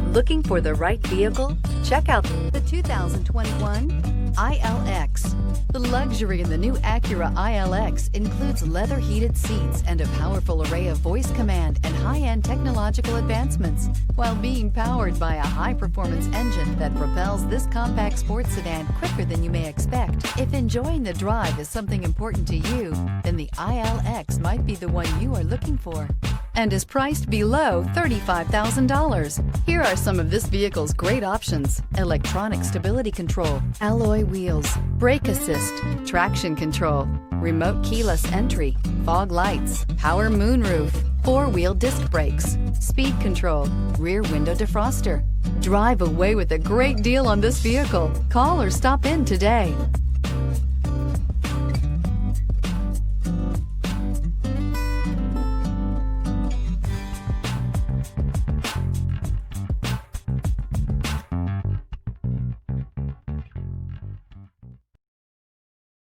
Looking for the right vehicle? Check out the 2021 ILX. The luxury in the new Acura ILX includes leather heated seats and a powerful array of voice command and high-end technological advancements, while being powered by a high-performance engine that propels this compact sports sedan quicker than you may expect. If enjoying the drive is something important to you, then the ILX might be the one you are looking for, and is priced below $35,000. Here are some of this vehicle's great options: electronic stability control, alloy wheels, brake assist, traction control, remote keyless entry, fog lights, power moonroof, four-wheel disc brakes, speed control, rear window defroster. Drive away with a great deal on this vehicle. Call or stop in today.